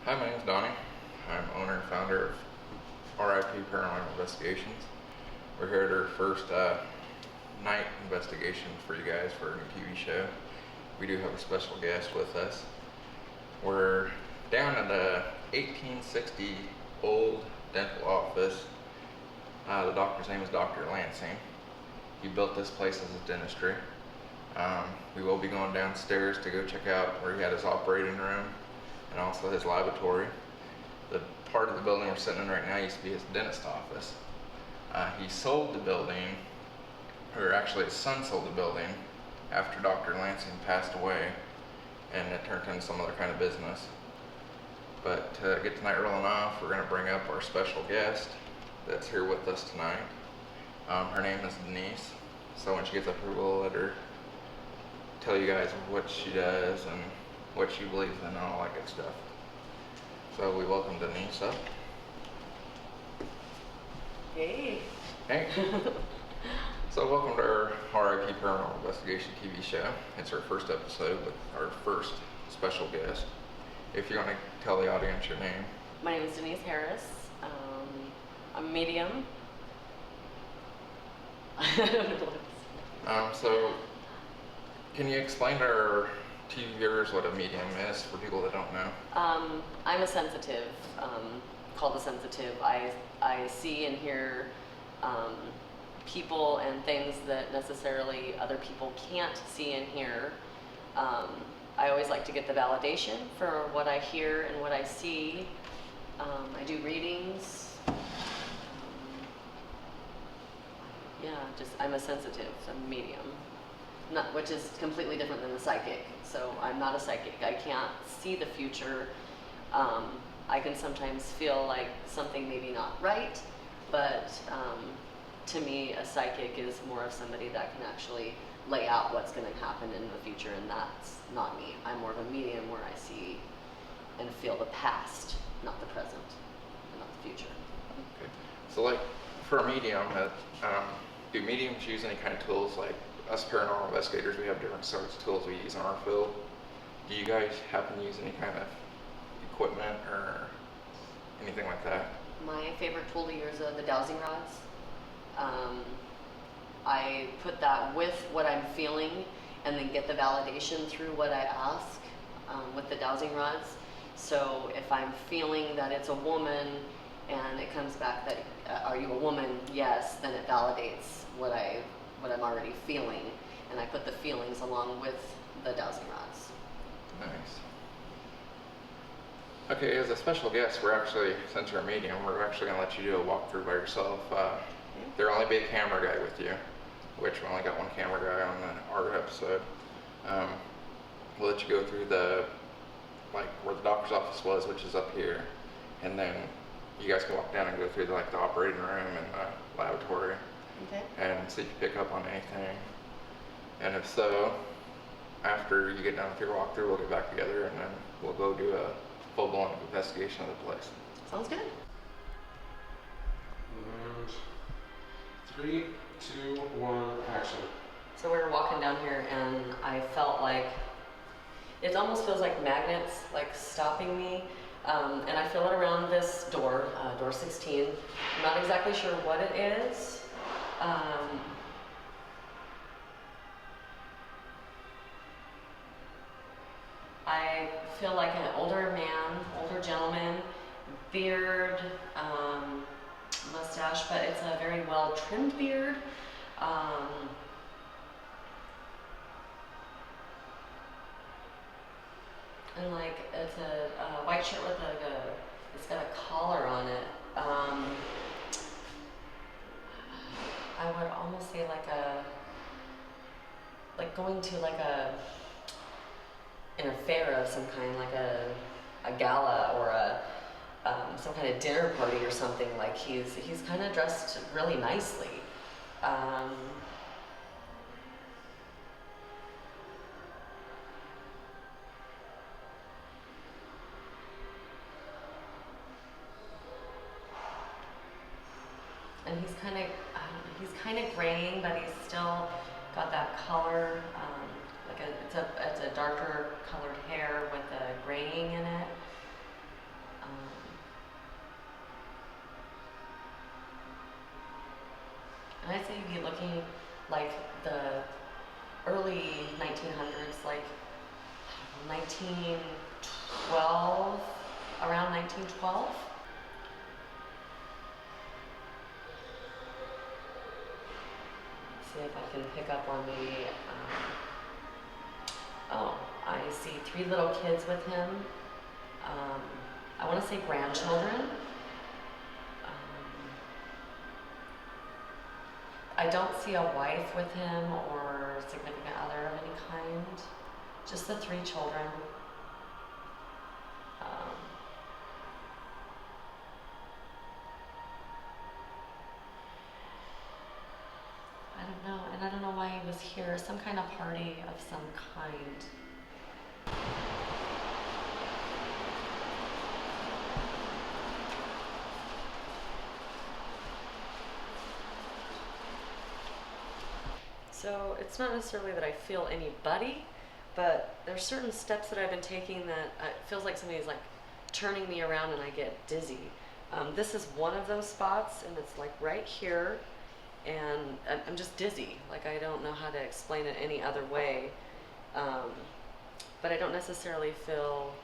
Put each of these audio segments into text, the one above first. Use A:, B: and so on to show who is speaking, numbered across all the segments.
A: Hi, my name's Donnie. I'm owner and founder of RIP Paranormal Investigations. We're here at our first night investigation for you guys for a new TV show. We do have a special guest with us. We're down in the 1860 old dental office. The doctor's name is Dr. Lansing. He built this place as a dentistry. We will be going downstairs to go check out where he had his operating room and also his laboratory. The part of the building we're sitting in right now used to be his dentist office. He sold the building, or actually his son sold the building after Dr. Lansing passed away, and it turned into some other kind of business. But to get tonight rolling off, we're going to bring up our special guest that's here with us tonight. Her name is Denise, so when she gets up here, we'll let her tell you guys what she does and what she believes in and all that good stuff. So we welcome Denise up.
B: Hey.
A: Hey. So welcome to our RIP Paranormal Investigation TV show. It's our first episode with our first special guest. If you want to tell the audience your name.
B: My name is Denise Harris. I'm a medium.
A: So can you explain to our TV viewers what a medium is for people that don't know?
B: I'm a sensitive, called a sensitive. I see and hear people and things that necessarily other people can't see and hear. I always like to get the validation for what I hear and what I see. I do readings. I'm a sensitive, I'm a medium. Which is completely different than a psychic. So I'm not a psychic. I can't see the future. I can sometimes feel like something maybe not right, but to me, a psychic is more of somebody that can actually lay out what's going to happen in the future, and that's not me. I'm more of a medium where I see and feel the past, not the present, and not the future.
A: Okay. So like for a medium, do mediums use any kind of tools? Like us paranormal investigators, we have different sorts of tools we use in our field. Do you guys happen to use any kind of equipment or anything like that?
B: My favorite tool to use are the dowsing rods. I put that with what I'm feeling and then get the validation through what I ask with the dowsing rods. So if I'm feeling that it's a woman and it comes back that, are you a woman? Yes, then it validates what I'm already feeling, and I put the feelings along with the dowsing rods.
A: Nice. Okay, as a special guest, since you're a medium, we're actually going to let you do a walkthrough by yourself. There'll only be a camera guy with you, which we only got one camera guy on our episode. We'll let you go through where the doctor's office was, which is up here, and then you guys can walk down and go through the operating room and the laboratory.
B: Okay.
A: And see if you pick up on anything. And if so, after you get done with your walkthrough, we'll get back together and then we'll go do a full-blown investigation of the place.
B: Sounds good.
C: And 3, 2, 1, action.
B: So we were walking down here and I felt like, it almost feels like magnets stopping me. And I feel it around this door, door 16. I'm not exactly sure what it is. I feel like an older gentleman, beard, mustache, but it's a very well trimmed beard. And it's a white shirt with it's got a collar on it. I would almost say going to an affair of some kind, like a gala or some kind of dinner party or something. Like he's kind of dressed really nicely. And he's kind of graying, but he's still got that color. It's a darker colored hair with a graying in it. I'd say you'd be looking like the early 1900s, like 1912, around 1912. See if I can pick up on the, oh, I see 3 little kids with him. I want to say grandchildren. I don't see a wife with him or significant other of any kind. Just the 3 children. I don't know, and I don't know why he was here. Some kind of party of some kind. So it's not necessarily that I feel anybody, but there's certain steps that I've been taking that it feels like somebody's like turning me around and I get dizzy. This is one of those spots, and it's like right here, and I'm just dizzy. Like I don't know how to explain it any other way, but I don't necessarily feel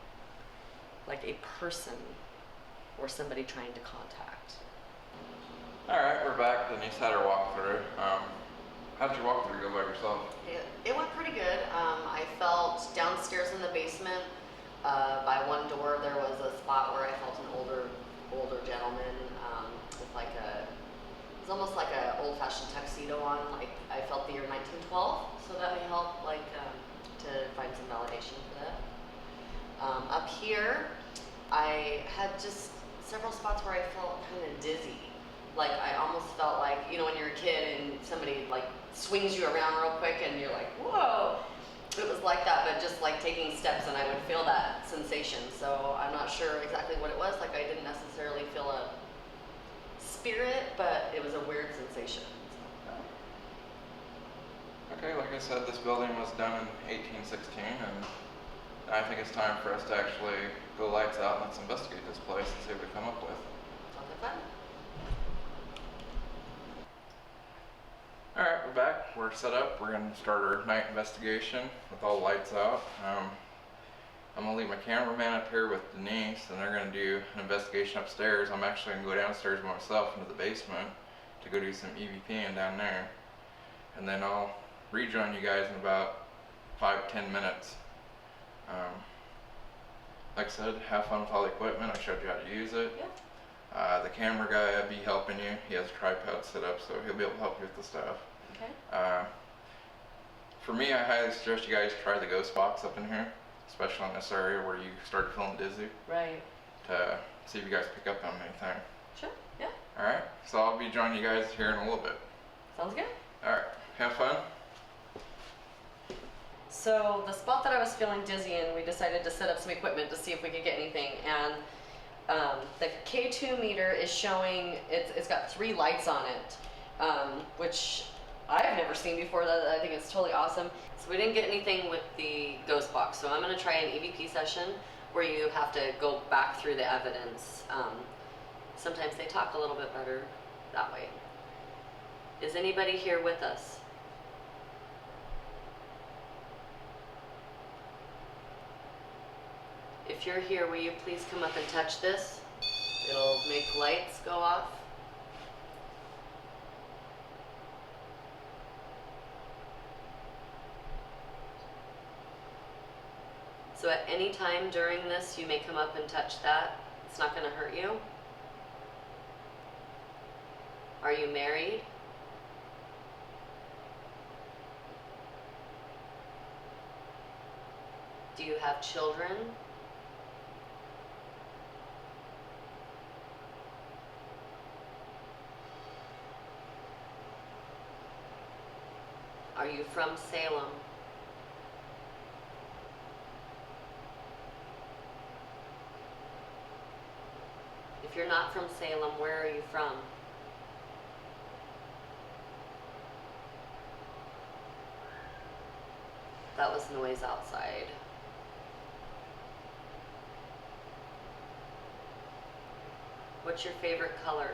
B: like a person or somebody trying to contact.
A: All right, we're back. Denise had her walkthrough. How did your walkthrough go by yourself?
B: It went pretty good. I felt downstairs in the basement, by one door, there was a spot where I felt an older gentleman with like it was almost like an old-fashioned tuxedo on. Like I felt the year 1912, so that may help like to find some validation for that. Up here, I had just several spots where I felt kind of dizzy. Like I almost felt like, you know, when you're a kid and somebody like swings you around real quick and you're like, whoa. It was like that, but just like taking steps and I would feel that sensation. So I'm not sure exactly what it was. Like I didn't necessarily feel a spirit, but it was a weird sensation.
A: Okay, like I said, this building was done in 1816, and I think it's time for us to actually go lights out and let's investigate this place and see what we come up with.
B: Sounds like fun.
A: All right, we're back. We're set up. We're going to start our night investigation with all lights out. I'm going to leave my cameraman up here with Denise, and they're going to do an investigation upstairs. I'm actually going to go downstairs by myself into the basement to go do some EVPing down there. And then I'll rejoin you guys in about 5-10 minutes. Like I said, have fun with all the equipment. I showed you how to use it.
B: Yeah.
A: The camera guy will be helping you. He has a tripod set up, so he'll be able to help you with the stuff.
B: Okay.
A: For me, I highly suggest you guys try the ghost box up in here, especially in this area where you start feeling dizzy,
B: Right.
A: to see if you guys pick up on anything.
B: Sure. Yeah.
A: All right, so I'll be joining you guys here in a little bit.
B: Sounds good.
A: All right, have fun.
B: So the spot that I was feeling dizzy in, we decided to set up some equipment to see if we could get anything. And the K2 meter is showing, it's got 3 lights on it, which I've never seen before. That I think it's totally awesome. So we didn't get anything with the ghost box. So I'm going to try an EVP session where you have to go back through the evidence. Sometimes they talk a little bit better that way. Is anybody here with us? If you're here, will you please come up and touch this? It'll make lights go off. So at any time during this, you may come up and touch that. It's not going to hurt you. Are you married? Do you have children? Are you from Salem? If you're not from Salem, where are you from? That was noise outside. What's your favorite color?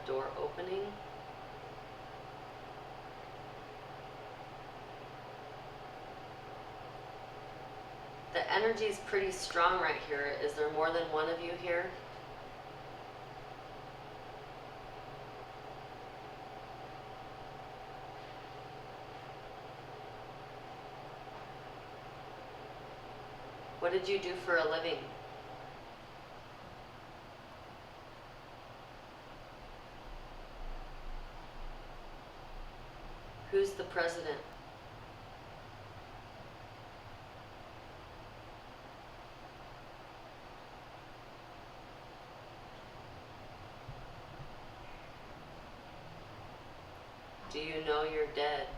B: door opening. The energy is pretty strong right here. Is there more than one of you here? What did you do for a living? Who's the president? Do you know you're dead?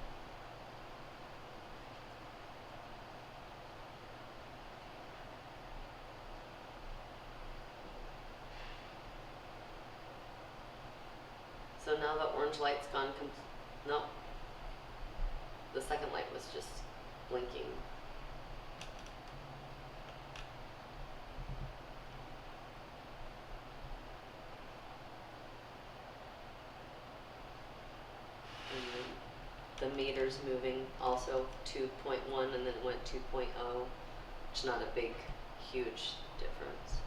B: So now the orange light's gone no. The second light was just blinking. And then the meter's moving also 2.1 and then went 2.0, which is not a big, huge difference.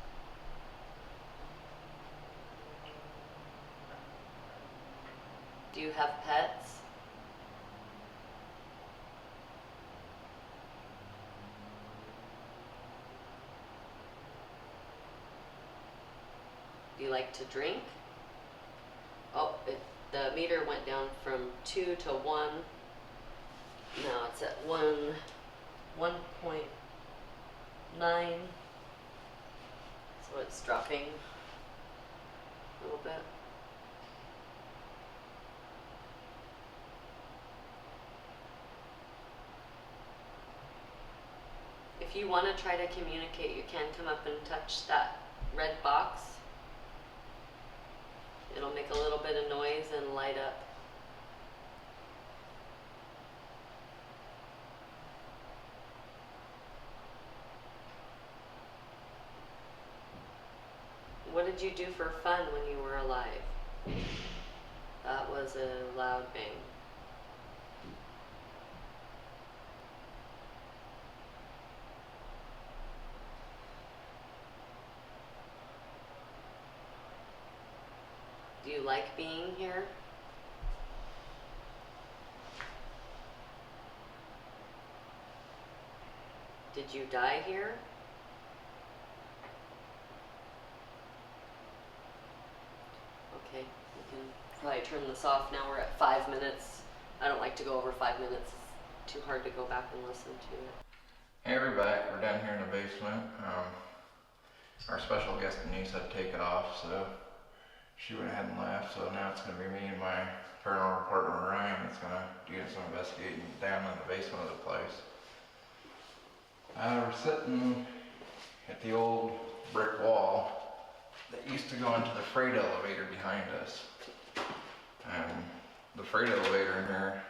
B: Do you have pets? Do you like to drink? Oh, the meter went down from 2 to 1. Now it's at 1.9. So it's dropping a little bit. If you want to try to communicate, you can come up and touch that red box. It'll make a little bit of noise and light up. What did you do for fun when you were alive? That was a loud bang. Do you like being here? Did you die here? Okay, we can probably turn this off now. We're at 5 minutes. I don't like to go over 5 minutes. It's too hard to go back and listen to it.
A: Hey, we're back. We're down here in the basement. Our special guest Denise had to take it off, so she went ahead and left. So now it's going to be me and my paranormal partner Ryan that's going to do some investigating down in the basement of the place. We're sitting at the old brick wall that used to go into the freight elevator behind us. The freight elevator in here,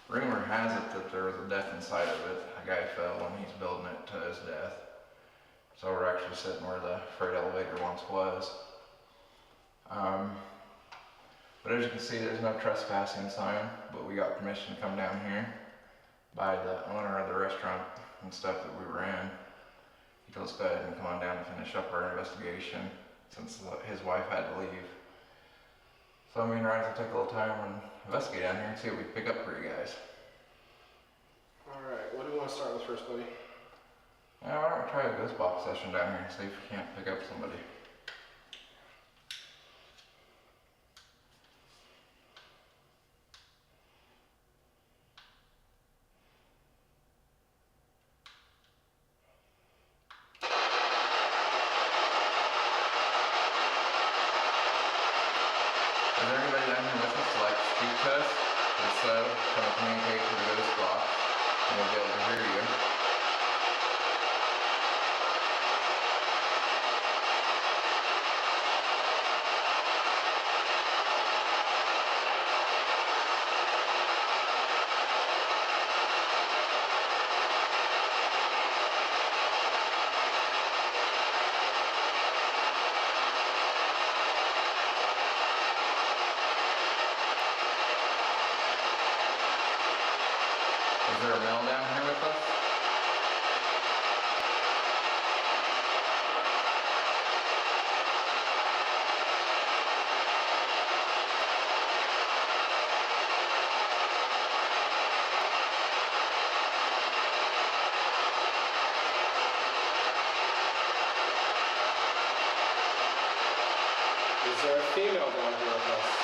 A: rumor has it that there was a death inside of it. A guy fell and he's building it to his death. So we're actually sitting where the freight elevator once was. But as you can see, there's no trespassing sign, but we got permission to come down here by the owner of the restaurant and stuff that we were in. He told us to go ahead and come on down and finish up our investigation since his wife had to leave. So me and Ryan will take a little time and investigate down here and see what we can pick up for you guys.
C: Alright, what do we want to start with first, buddy?
A: Now, why don't we try a ghost box session down here and see if we can't pick up somebody. Is there anybody down here with us that likes to speak to us? If so, come and communicate to the ghost box and we'll be able to hear you. there a male down here with us?
C: Is there a female down here with us?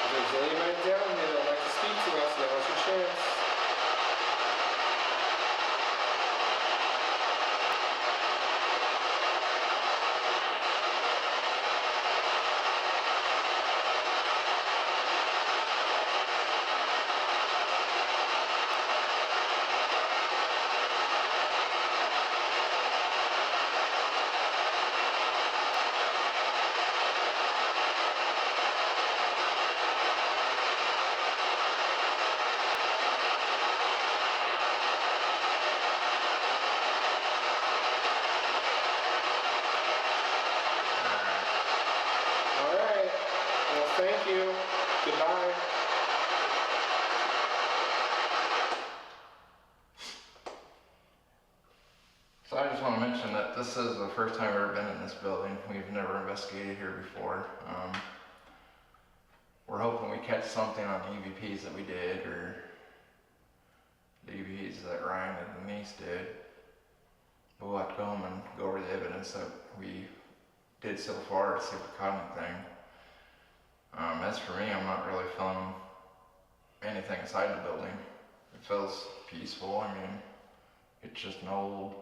C: If there's anybody down here that'd like to speak to us, now's your chance. Alright. Well, thank you. Goodbye.
A: So I just want to mention that this is the first time I've ever been in this building. We've never investigated here before. We're hoping we catch something on the EVPs that we did, or the EVPs that Ryan and Denise did. But we'll have to go home and go over the evidence that we did so far to see if we caught anything. As for me, I'm not really feeling anything inside the building. It feels peaceful. I mean, it's just an old,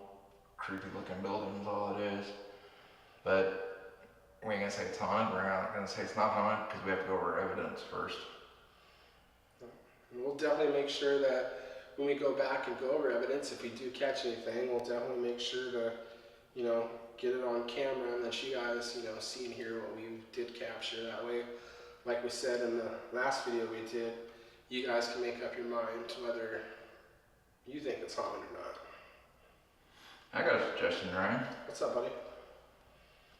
A: creepy looking building is all it is. But we ain't gonna say it's haunted, we're not gonna say it's not haunted, because we have to go over evidence first.
C: And we'll definitely make sure that when we go back and go over evidence, if we do catch anything, we'll definitely make sure to, get it on camera and let you guys, see and hear what we did capture. That way, like we said in the last video we did, you guys can make up your mind whether you think it's haunted or not.
A: I got a suggestion, Ryan.
C: What's up, buddy?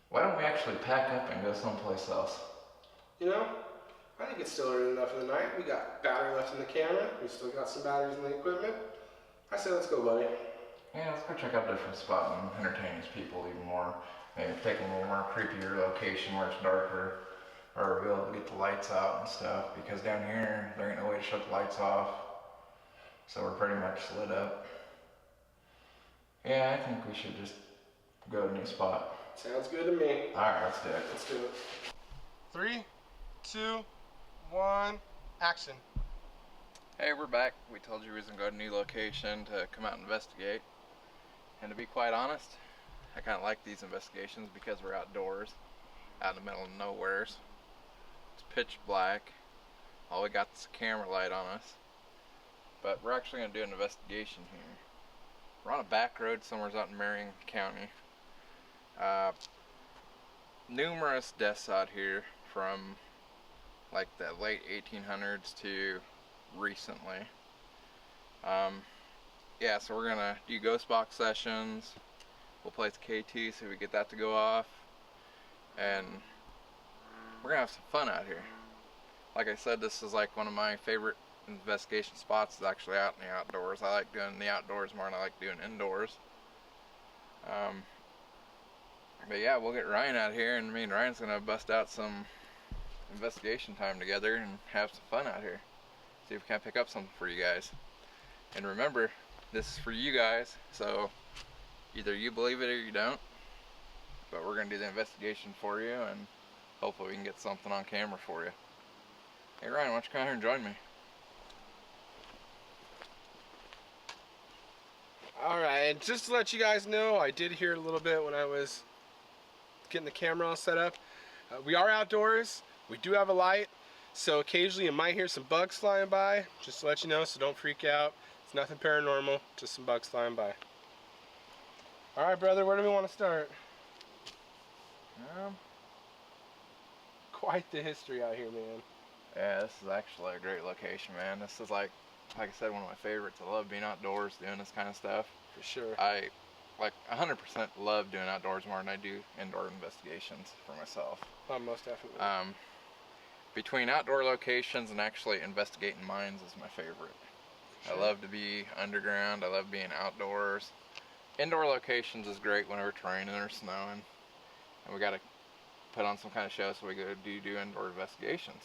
A: Why don't we actually pack up and go someplace else?
C: I think it's still early enough in the night. We got battery left in the camera. We still got some batteries in the equipment. I say let's go, buddy.
A: Yeah, let's go check out a different spot and entertain these people even more. Maybe take a little more creepier location where it's darker, or be able to get the lights out and stuff, because down here, there ain't no way to shut the lights off. So we're pretty much lit up. Yeah, I think we should just go to a new spot.
C: Sounds good to me.
A: Alright, let's do it.
C: Let's do it. 3, 2, 1, action.
A: Hey, we're back. We told you we was gonna go to a new location to come out and investigate. And to be quite honest, I kind of like these investigations because we're outdoors, out in the middle of nowheres. It's pitch black. All we got is a camera light on us. But we're actually gonna do an investigation here. We're on a back road somewhere out in Marion County. Numerous deaths out here from like the late 1800s to recently. Yeah, so we're gonna do ghost box sessions. We'll play the KT so we get that to go off, and we're gonna have some fun out here. Like I said, this is like one of my favorite investigation spots. Is actually out in the outdoors. I like doing the outdoors more than I like doing indoors. But yeah, we'll get Ryan out here, and me and Ryan's gonna bust out some investigation time together and have some fun out here. See if we can pick up something for you guys. And remember, this is for you guys, so either you believe it or you don't. But we're gonna do the investigation for you, and hopefully we can get something on camera for you. Hey Ryan, why don't you come out here and join me?
C: Alright. And just to let you guys know, I did hear a little bit when I was getting the camera all set up. We are outdoors. We do have a light. So occasionally you might hear some bugs flying by. Just to let you know, so don't freak out. It's nothing paranormal, just some bugs flying by. Alright, brother, where do we want to start? Quite the history out here, man.
A: Yeah, this is actually a great location, man. This is like I said, one of my favorites. I love being outdoors, doing this kind of stuff.
C: For sure.
A: I like 100% love doing outdoors more than I do indoor investigations for myself.
C: Oh, most definitely.
A: Between outdoor locations and actually investigating mines is my favorite. Sure. I love to be underground. I love being outdoors. Indoor locations is great whenever it's raining or snowing, and we got to put on some kind of show, so we go do indoor investigations.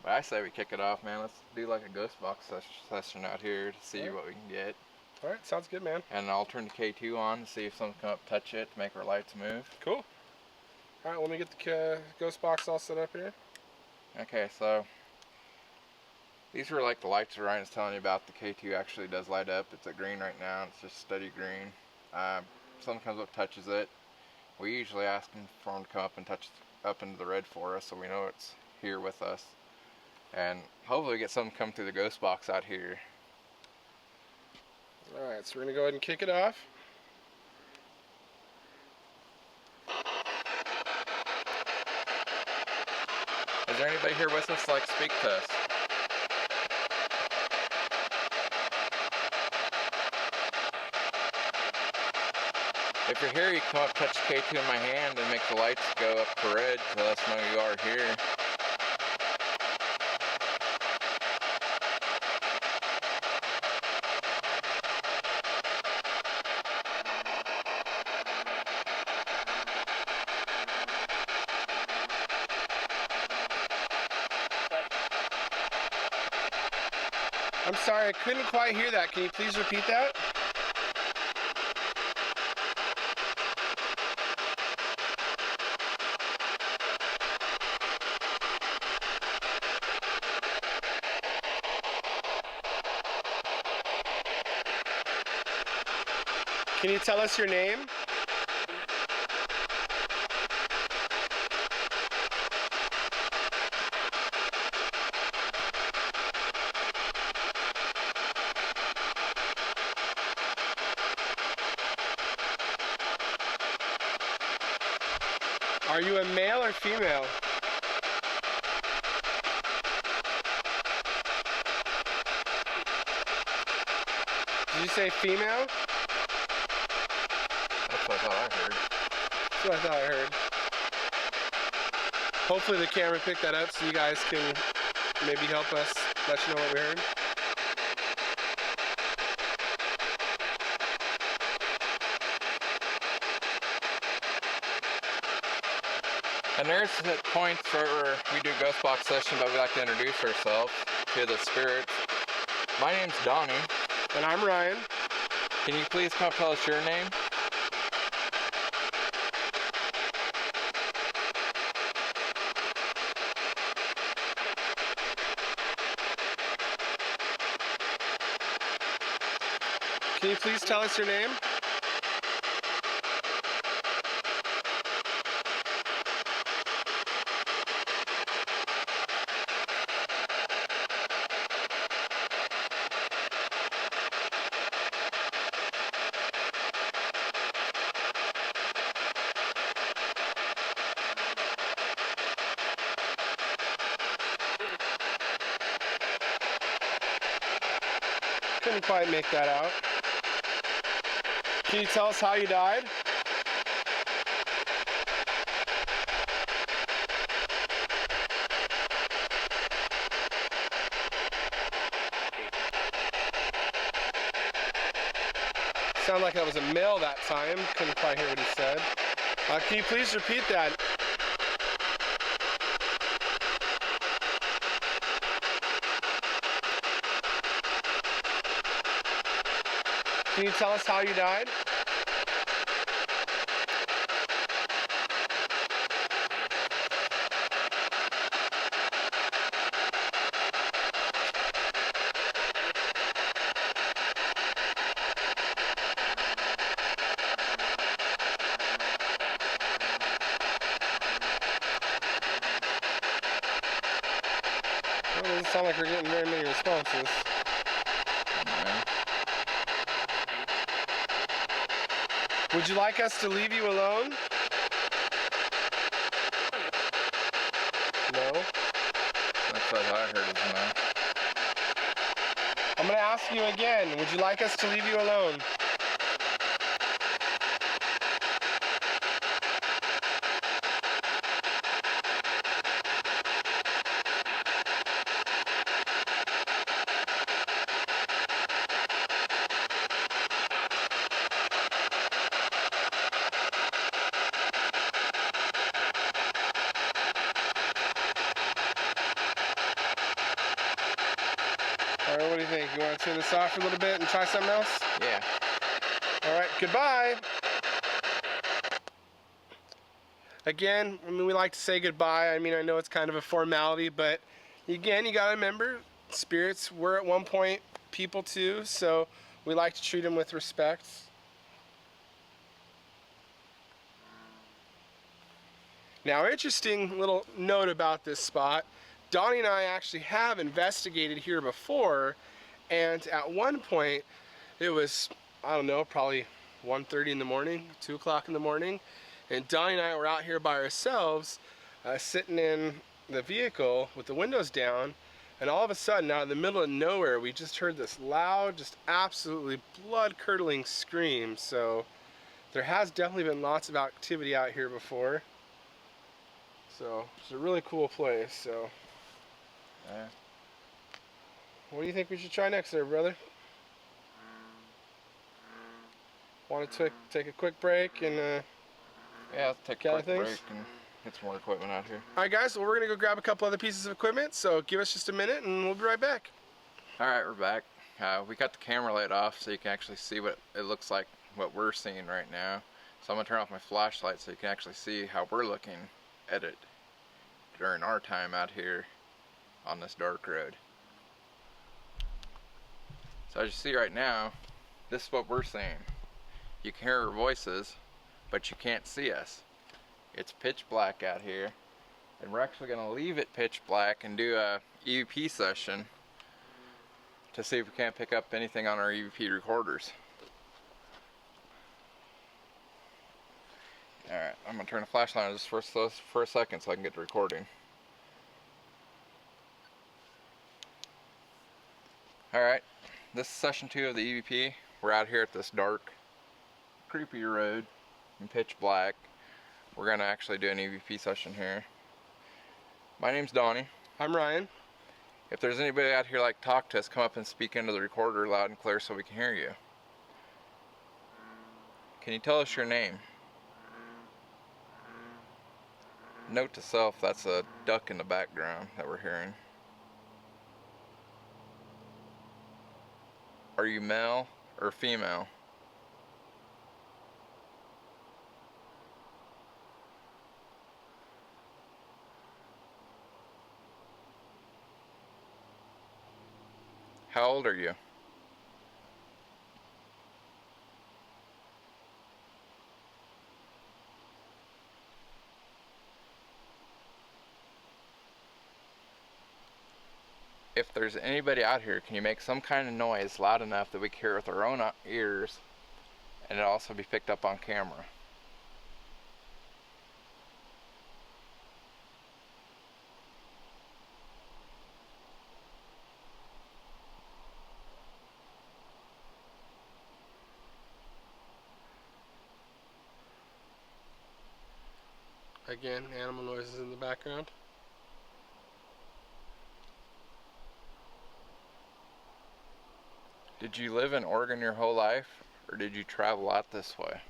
A: But I say we kick it off, man. Let's do like a ghost box session out here to see what we can get.
C: All right, sounds good, man.
A: And I'll turn the K2 on to see if something come up, touch it, to make our lights move.
C: Cool. All right, let me get the ghost box all set up here. Okay,
A: so these are like the lights that Ryan's telling you about. The K2 actually does light up. It's at green right now. It's just steady green. Something comes up, touches it. We usually ask them for them to come up and touch up into the red for us, so we know it's here with us. And hopefully get something come through the ghost box out here.
C: All right, so we're gonna go ahead and kick it off.
A: Is there anybody here with us, like, speak to us? If you're here, you can come up, touch K2 in my hand and make the lights go up to red to let us know you are here.
C: I'm sorry, I couldn't quite hear that. Can you please repeat that? Can you tell us your name? Are you a male or female? Did you say female?
A: That's what I thought I heard.
C: That's what I thought I heard. Hopefully the camera picked that up so you guys can maybe help us let you know what we heard.
A: And there's points where we do ghost box session, but we like to introduce ourselves to the spirits. My name's Donnie.
C: And I'm Ryan.
A: Can you please come tell us your name?
C: Can you please tell us your name? Couldn't quite make that out. Can you tell us how you died? Sounded like I was a male that time. Couldn't quite hear what he said. Can you please repeat that? Can you tell us how you died? sound like we're getting very many responses.
A: Yeah.
C: Would you like us to leave you alone? No.
A: That's what I heard is no.
C: I'm going to ask you again. Would you like us to leave you alone? All right, what do you think? You want to turn this off for a little bit and try something else?
A: Yeah.
C: All right, goodbye. Again, I mean, we like to say goodbye. I mean, I know it's kind of a formality, but again, you got to remember, spirits were at one point people too, so we like to treat them with respect. Now, interesting little note about this spot. Donnie and I actually have investigated here before, and at one point, it was, I don't know, probably 1:30 in the morning, 2 o'clock in the morning, and Donnie and I were out here by ourselves, sitting in the vehicle with the windows down, and all of a sudden, out of the middle of nowhere, we just heard this loud, just absolutely blood-curdling scream. So there has definitely been lots of activity out here before. So it's a really cool place. So
A: Yeah.
C: what do you think we should try next there, brother? Want to take a quick break and
A: Yeah, let's take a
C: gather
A: quick
C: things?
A: break and get some more equipment out here.
C: All right, guys. Well, we're gonna go grab a couple other pieces of equipment. So give us just a minute, and we'll be right back.
A: All right, we're back. We got the camera light off so you can actually see what it looks like, what we're seeing right now. So I'm gonna turn off my flashlight so you can actually see how we're looking at it during our time out here on this dark road. So as you see right now, this is what we're seeing. You can hear our voices, but you can't see us. It's pitch black out here, and we're actually gonna leave it pitch black and do a EVP session to see if we can't pick up anything on our EVP recorders. Alright, I'm going to turn the flashlight on just for a second so I can get the recording. Alright, this is session 2 of the EVP. We're out here at this dark, creepy road in pitch black. We're going to actually do an EVP session here. My name's Donnie.
C: I'm Ryan.
A: If there's anybody out here like to talk to us, come up and speak into the recorder loud and clear so we can hear you. Can you tell us your name? Note to self, that's a duck in the background that we're hearing. Are you male or female? How old are you? If there's anybody out here, can you make some kind of noise loud enough that we can hear it with our own ears and it also be picked up on camera?
C: Again, animal noises in the background.
A: Did you live in Oregon your whole life, or did you travel out this way?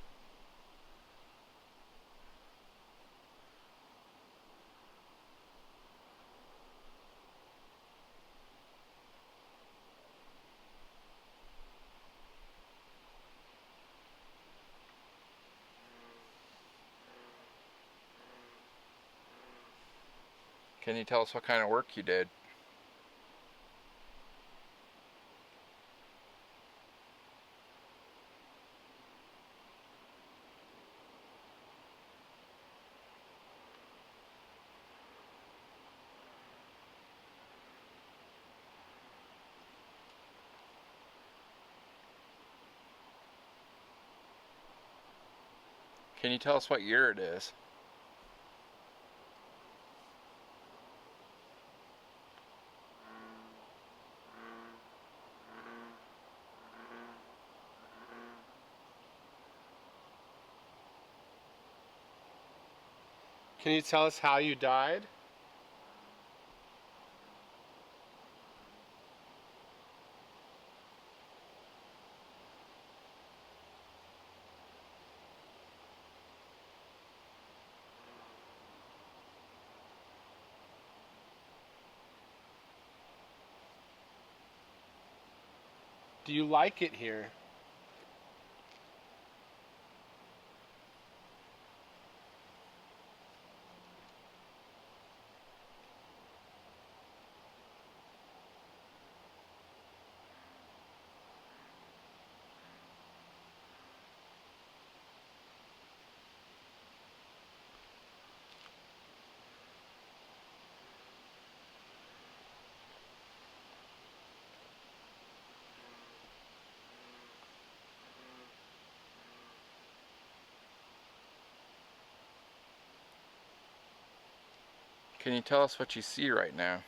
A: Can you tell us what kind of work you did? Can you tell us what year it is?
C: Can you tell us how you died? Do you like it here?
A: Can you tell us what you see right now?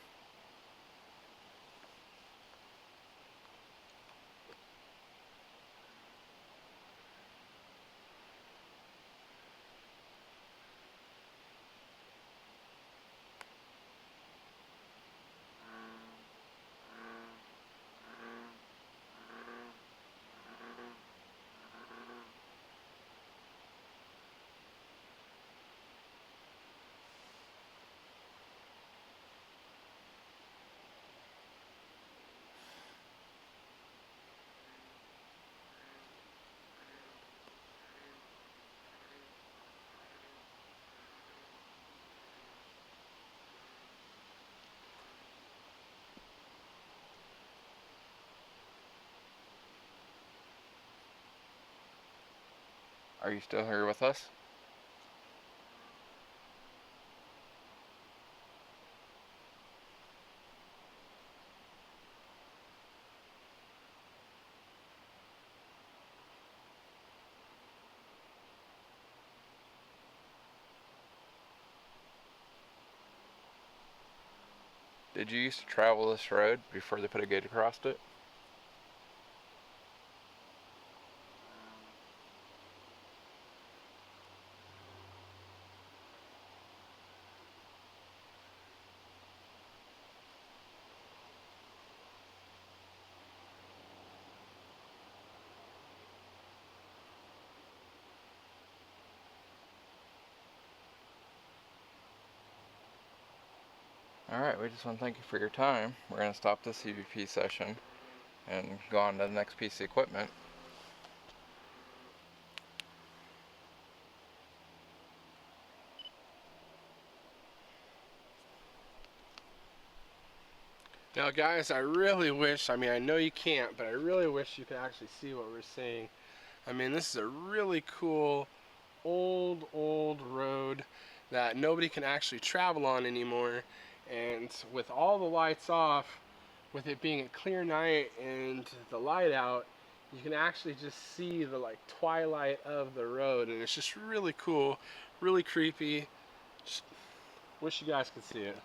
A: Are you still here with us? Did you used to travel this road before they put a gate across it? Alright, we just want to thank you for your time. We're going to stop this CVP session and go on to the next piece of equipment.
C: Now guys, I really wish, I mean I know you can't, but I really wish you could actually see what we're seeing. I mean, this is a really cool old road that nobody can actually travel on anymore, and with all the lights off, with it being a clear night and the light out, you can actually just see the like twilight of the road, and it's just really cool, really creepy. Just wish you guys could see it.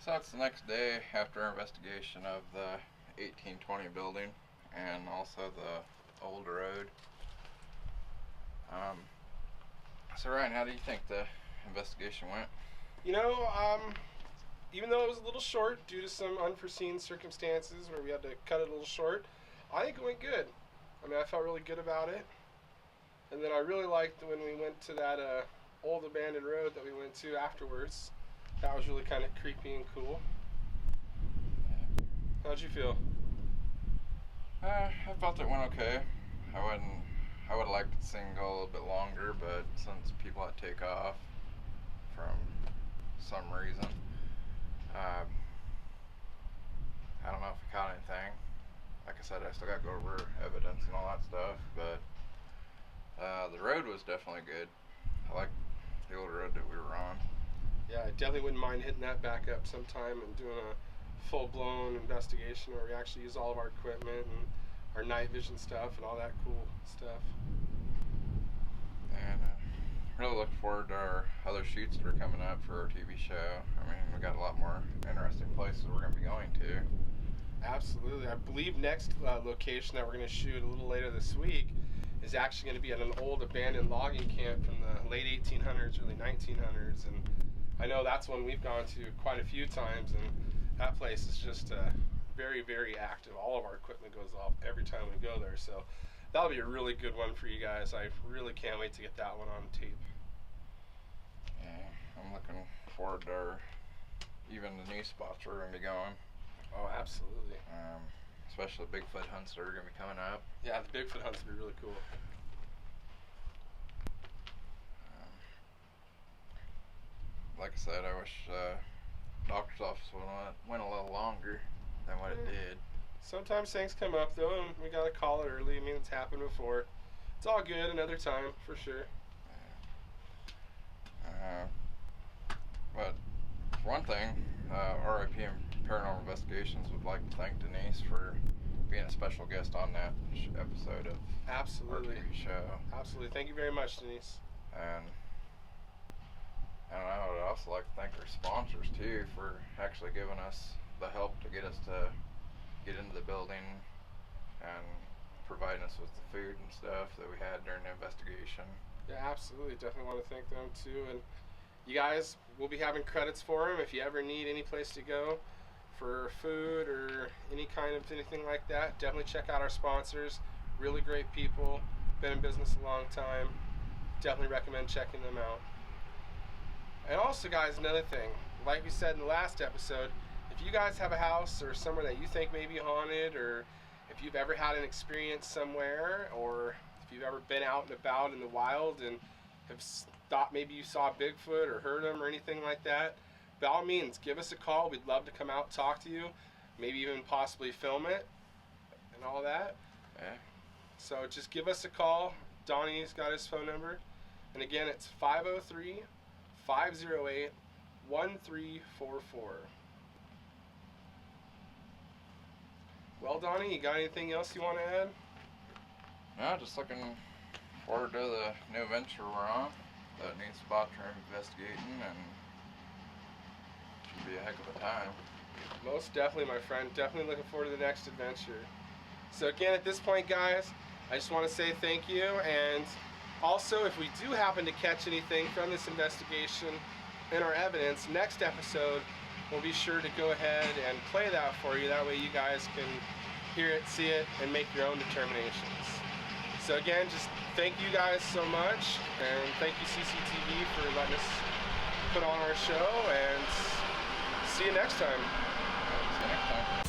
A: So it's the next day after our investigation of the 1820 building and also the old road. So Ryan, how do you think the investigation went?
C: You know, even though it was a little short due to some unforeseen circumstances where we had to cut it a little short, I think it went good. I mean, I felt really good about it. And then I really liked when we went to that old abandoned road that we went to afterwards. That was really kind of creepy and cool. How'd you feel?
A: I felt it went okay. I would have liked to see it go a little bit longer, but since people had to take off from some reason, I don't know if we caught anything. Like I said, I still got to go over evidence and all that stuff, but the road was definitely good. I like the old road that we were on.
C: Yeah, I definitely wouldn't mind hitting that back up sometime and doing a full-blown investigation where we actually use all of our equipment and our night vision stuff and all that cool stuff.
A: And really look forward to our other shoots that are coming up for our TV show. I mean, we got a lot more interesting places we're going to be going to.
C: Absolutely. I believe next location that we're going to shoot a little later this week is actually going to be at an old abandoned logging camp from the late 1800s, early 1900s. And I know that's one we've gone to quite a few times, and that place is just very, very active. All of our equipment goes off every time we go there, so that'll be a really good one for you guys. I really can't wait to get that one on tape.
A: Yeah, I'm looking forward to our, even the new spots we're going to be going.
C: Oh, absolutely.
A: Especially the Bigfoot hunts that are going to be coming up.
C: Yeah, the Bigfoot hunts will be really cool.
A: Like I said, I wish doctor's office went a little longer than what it did.
C: Sometimes things come up though, and we gotta call it early. I mean, it's happened before. It's all good another time for sure.
A: But for one thing, RIP and Paranormal Investigations would like to thank Denise for being a special guest on that episode of
C: Absolutely.
A: our TV show.
C: Absolutely. Thank you very much, Denise.
A: And I don't know, I would also like to thank our sponsors too for actually giving us the help to get us to get into the building and providing us with the food and stuff that we had during the investigation.
C: Yeah, absolutely. Definitely want to thank them too. And you guys, we'll be having credits for them if you ever need any place to go for food or any kind of anything like that. Definitely check out our sponsors. Really great people. Been in business a long time. Definitely recommend checking them out. And also, guys, another thing, like we said in the last episode, if you guys have a house or somewhere that you think may be haunted, or if you've ever had an experience somewhere, or if you've ever been out and about in the wild and have thought maybe you saw Bigfoot or heard him or anything like that, by all means, give us a call. We'd love to come out and talk to you, maybe even possibly film it and all that.
A: Yeah.
C: So just give us a call. Donnie's got his phone number. And again, it's 503-508-1344. Well, Donnie, you got anything else you want to add?
A: No, just looking forward to the new venture we're on. The new spots we're investigating, and should be a heck of a time.
C: Most definitely, my friend. Definitely looking forward to the next adventure. So again, at this point, guys, I just want to say thank you. And also, if we do happen to catch anything from this investigation in our evidence, next episode, we'll be sure to go ahead and play that for you. That way you guys can hear it, see it, and make your own determinations. So again, just thank you guys so much, and thank you CCTV for letting us put on our show, and see you next time.
A: See you next time.